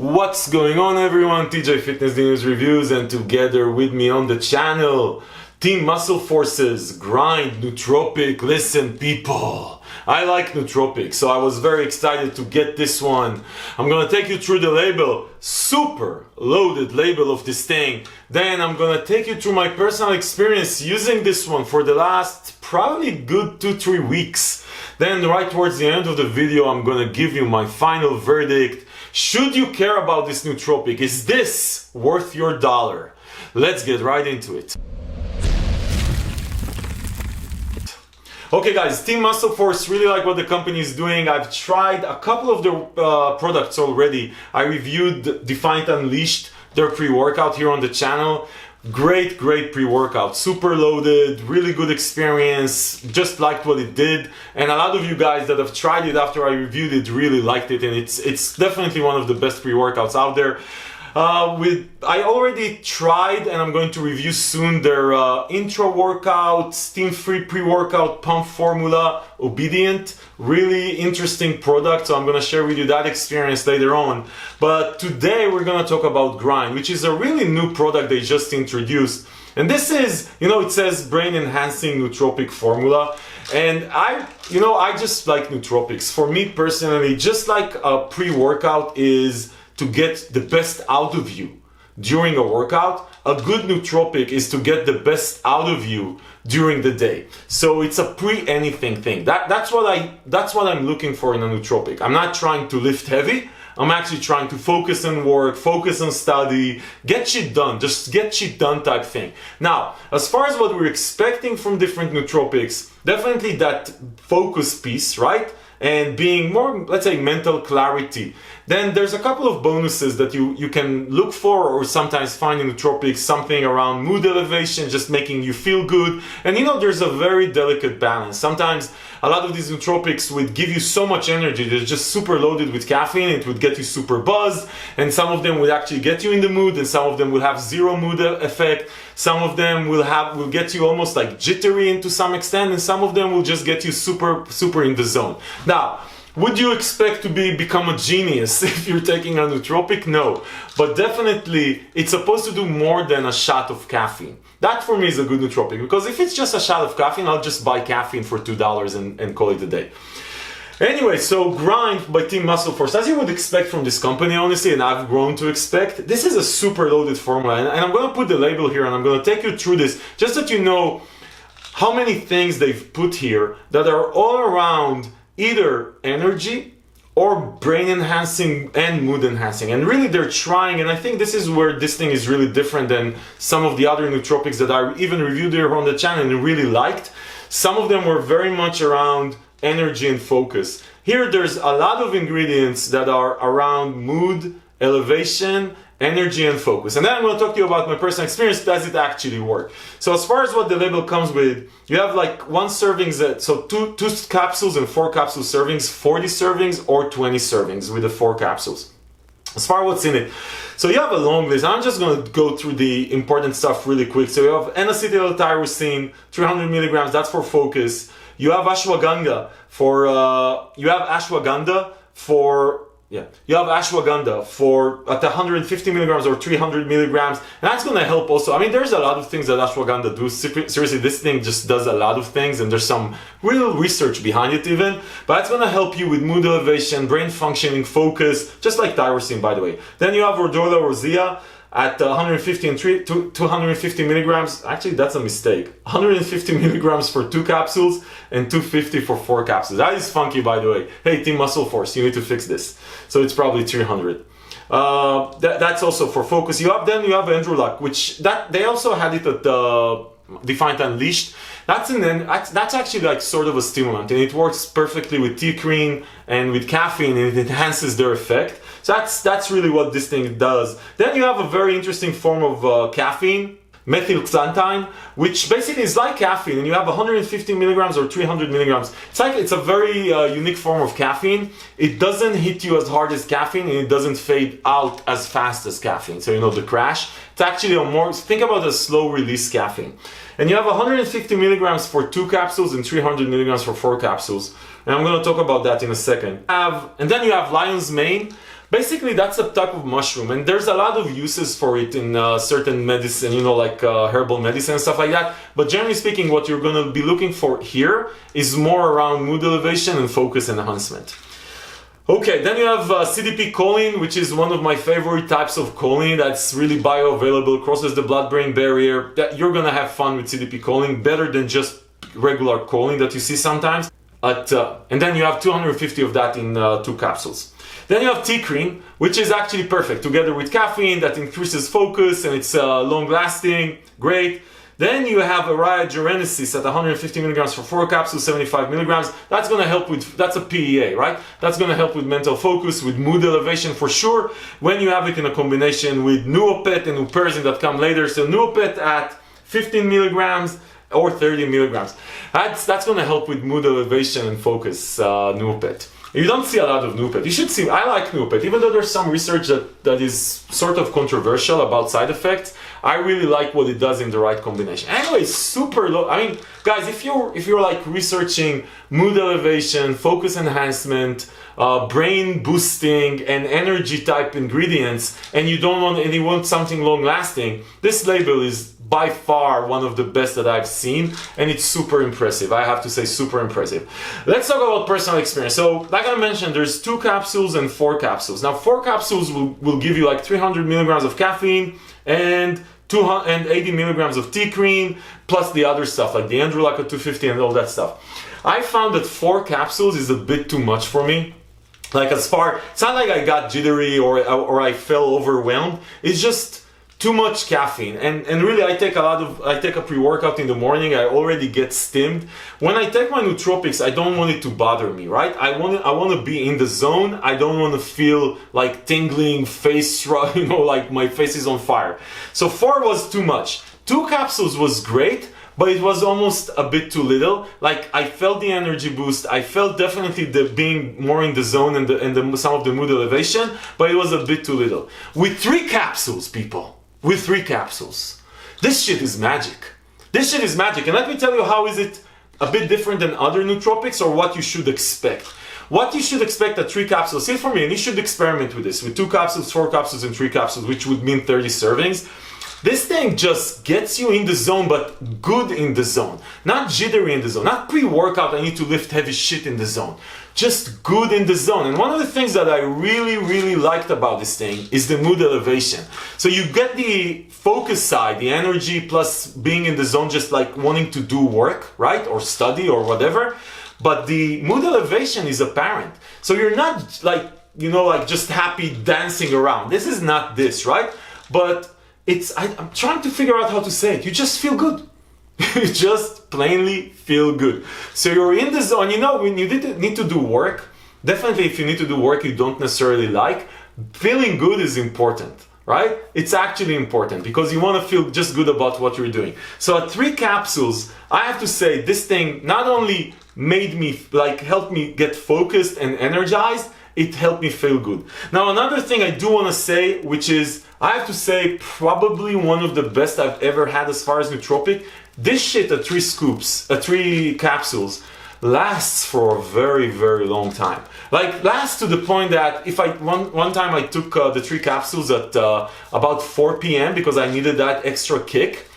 What's going on, everyone? TJ Fitness News Reviews, and together with me on the channel, Team MuscleForce's Grind Nootropic. Listen, people, I like Nootropic, so I was very excited to get this one. I'm gonna take you through the label, super loaded label of this thing. Then I'm gonna take you through my personal experience using this one for the last probably good 2-3 weeks. Then right towards the end of the video, I'm gonna give you my final verdict. Should you care about this nootropic? Is this worth your dollar? Let's get right into it. Okay guys, Team MuscleForce, really like what the company is doing. I've tried a couple of their products already. I reviewed Defiant Unleashed, their pre-workout here on the channel. Great pre-workout, super loaded, really good experience, just liked what it did, and a lot of you guys that have tried it after I reviewed it really liked it, and it's definitely one of the best pre-workouts out there. I already tried, and I'm going to review soon, their intro workout, steam-free pre-workout pump formula, Obedient. Really interesting product, so I'm going to share with you that experience later on. But today we're going to talk about Grind, which is a really new product they just introduced. And this is, it says brain enhancing nootropic formula. And I just like nootropics. For me personally, just like a pre-workout is to get the best out of you during a workout, a good nootropic is to get the best out of you during the day. So it's a pre-anything thing. That's what I'm looking for in a nootropic. I'm not trying to lift heavy. I'm actually trying to focus on work, focus on study, get shit done, just get shit done type thing. Now, as far as what we're expecting from different nootropics, definitely that focus piece, right? And being more, let's say, mental clarity. Then there's a couple of bonuses that you can look for or sometimes find in nootropics, something around mood elevation, just making you feel good. And there's a very delicate balance. Sometimes a lot of these nootropics would give you so much energy, they're just super loaded with caffeine, it would get you super buzzed, and some of them would actually get you in the mood, and some of them will have zero mood effect. Some of them will get you almost like jittery to some extent, and some of them will just get you super in the zone. Now, would you expect to become a genius if you're taking a nootropic? No, but definitely it's supposed to do more than a shot of caffeine. That for me is a good nootropic, because if it's just a shot of caffeine, I'll just buy caffeine for $2 and call it a day. Anyway, so Grind by Team MuscleForce, as you would expect from this company, honestly, and I've grown to expect, this is a super loaded formula, and I'm going to put the label here and I'm going to take you through this, just that you know how many things they've put here that are all around either energy or brain enhancing and mood enhancing. And really they're trying, and I think this is where this thing is really different than some of the other nootropics that I even reviewed here on the channel and really liked. Some of them were very much around energy and focus. Here there's a lot of ingredients that are around mood, elevation, energy and focus. And then I'm going to talk to you about my personal experience. Does it actually work? So as far as what the label comes with, you have like one servings, so two capsules and 4 capsule servings, 40 servings or 20 servings with the 4 capsules. As far as what's in it, so you have a long list. I'm just going to go through the important stuff really quick. So you have N-acetyltyrosine, 300 milligrams, that's for focus. You have ashwagandha for at 150 milligrams or 300 milligrams. And that's going to help also. I mean, there's a lot of things that ashwagandha do. Seriously, this thing just does a lot of things, and there's some real research behind it even. But it's going to help you with mood elevation, brain functioning, focus, just like tyrosine, by the way. Then you have rhodiola rosea at 150 and 250 milligrams. Actually, that's a mistake. 150 milligrams for 2 capsules and 250 for 4 capsules. That is funky, by the way. Hey, Team MuscleForce, you need to fix this. So it's probably 300. That's also for focus. Then you have Androlac, which they also had it at Defiant Unleashed. That's actually like sort of a stimulant, and it works perfectly with T-cream and with caffeine, and it enhances their effect. So that's really what this thing does. Then you have a very interesting form of caffeine, methylxanthine, which basically is like caffeine, and you have 150 milligrams or 300 milligrams. It's a very unique form of caffeine. It doesn't hit you as hard as caffeine, and it doesn't fade out as fast as caffeine. So the crash. It's actually think about a slow release caffeine. And you have 150 milligrams for 2 capsules and 300 milligrams for 4 capsules. And I'm going to talk about that in a second. And then you have Lion's Mane. Basically, that's a type of mushroom, and there's a lot of uses for it in certain medicine, you know, like herbal medicine and stuff like that. But generally speaking, what you're going to be looking for here is more around mood elevation and focus enhancement. Okay, then you have CDP choline, which is one of my favorite types of choline that's really bioavailable, crosses the blood-brain barrier. That you're gonna have fun with CDP choline, better than just regular choline that you see sometimes. And then you have 250 of that in 2 capsules. Then you have T-cream, which is actually perfect, together with caffeine that increases focus and it's long-lasting, great. Then you have Araya gerenesis at 150 milligrams for 4 capsules, 75 milligrams. That's going to help with, that's a PEA, right? That's going to help with mental focus, with mood elevation for sure. When you have it in a combination with Nootropic and Uperzin that come later. So Nootropic at 15 milligrams or 30 milligrams. That's going to help with mood elevation and focus, Nootropic. You don't see a lot of Nootropic. You should see, I like Nootropic, even though there's some research that is sort of controversial about side effects. I really like what it does in the right combination. Anyway, super low. I mean, guys, if you're like researching mood elevation, focus enhancement, brain boosting, and energy type ingredients, and you want something long lasting, this label is by far one of the best that I've seen, and it's super impressive. I have to say, super impressive. Let's talk about personal experience. So, like I mentioned, there's 2 capsules and 4 capsules. Now, 4 capsules will give you like 300 milligrams of caffeine and 280 milligrams of T-cream, plus the other stuff like the Androlac 250 and all that stuff. I found that 4 capsules is a bit too much for me. Like it's not like I got jittery or I felt overwhelmed. It's just too much caffeine, and really I take a pre-workout in the morning. I already get stimmed. When I take my nootropics, I don't want it to bother me, right? I want to be in the zone. I don't want to feel like tingling face, you know, like my face is on fire. So 4 was too much. 2 capsules was great, but it was almost a bit too little. Like I felt the energy boost, I felt definitely the being more in the zone and some of the mood elevation, but it was a bit too little. With 3 capsules, people. With 3 capsules. This shit is magic. This shit is magic. And let me tell you how is it a bit different than other nootropics, or what you should expect. What you should expect at 3 capsules, see for me, and you should experiment with this, with 2 capsules, 4 capsules, and 3 capsules, which would mean 30 servings. This thing just gets you in the zone, but good in the zone. Not jittery in the zone. Not pre-workout, I need to lift heavy shit in the zone. Just good in the zone. And one of the things that I really, really liked about this thing is the mood elevation. So you get the focus side, the energy plus being in the zone, just like wanting to do work, right? Or study or whatever. But the mood elevation is apparent. So you're not like, you know, like just happy dancing around. This is not this, right? But I'm trying to figure out how to say it. You just feel good. You just plainly feel good. So you're in the zone. You know, when you need to do work, definitely if you need to do work you don't necessarily like, feeling good is important, right? It's actually important because you want to feel just good about what you're doing. So at 3 capsules, I have to say this thing not only made me, like, helped me get focused and energized, it helped me feel good. Now, another thing I do want to say, which is, I have to say, probably one of the best I've ever had as far as nootropic. This shit at 3 capsules, lasts for a very, very long time. Like, lasts to the point that if one time I took the 3 capsules at about 4 p.m. because I needed that extra kick,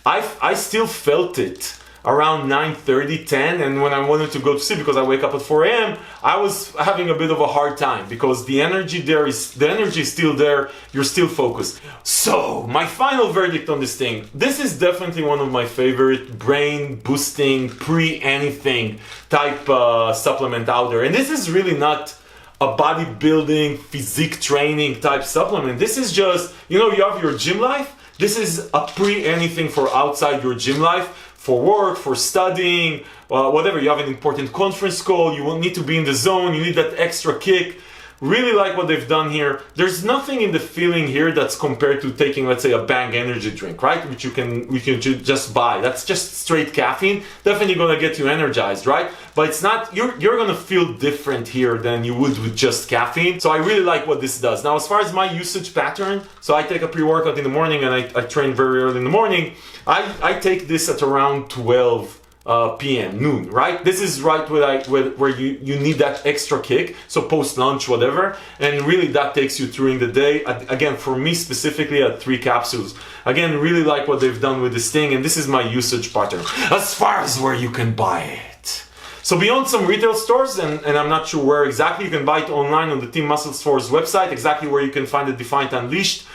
I still felt it around 9:30, 10, and when I wanted to go to sleep because I wake up at 4 a.m., I was having a bit of a hard time because the energy is still there, you're still focused. So, my final verdict on this thing, this is definitely one of my favorite brain boosting, pre-anything type supplement out there. And this is really not a bodybuilding, physique training type supplement. This is just, you know, you have your gym life. This is a pre-anything for outside your gym life. For work, for studying, whatever, you have an important conference call, you will need to be in the zone, you need that extra kick. Really like what they've done here. There's nothing in the feeling here that's compared to taking, let's say, a Bang energy drink, right? Which you can just buy. That's just straight caffeine. Definitely gonna get you energized, right? But it's not, you're gonna feel different here than you would with just caffeine. So I really like what this does. Now, as far as my usage pattern, so I take a pre-workout in the morning and I train very early in the morning. I take this at around 12 p.m. noon, right? This is right where you need that extra kick, so post lunch, whatever, and really that takes you through the day. Again, for me specifically, at 3 capsules. Again, really like what they've done with this thing, and this is my usage pattern as far as where you can buy it. So beyond some retail stores, and I'm not sure where exactly, you can buy it online on the Team MuscleForce website, exactly where you can find the Defiant Unleashed.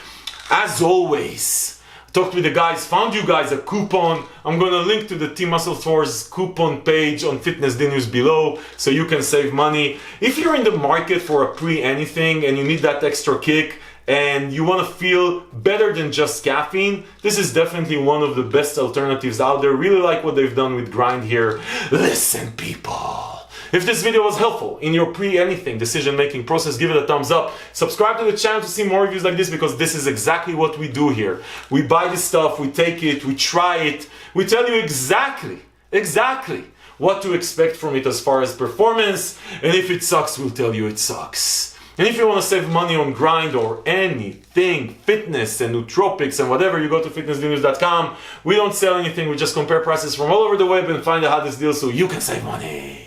As always, talked with the guys, found you guys a coupon. I'm gonna link to the Team MuscleForce coupon page on Fitness News below so you can save money. If you're in the market for a pre-anything and you need that extra kick and you want to feel better than just caffeine, this is definitely one of the best alternatives out there. Really like what they've done with Grind here. Listen, people, if this video was helpful in your pre-anything decision-making process, give it a thumbs up. Subscribe to the channel to see more reviews like this, because this is exactly what we do here. We buy this stuff, we take it, we try it, we tell you exactly what to expect from it as far as performance, and if it sucks, we'll tell you it sucks. And if you want to save money on Grind or anything, fitness and nootropics and whatever, you go to fitnessnews.com. We don't sell anything, we just compare prices from all over the web and find the hottest deals so you can save money.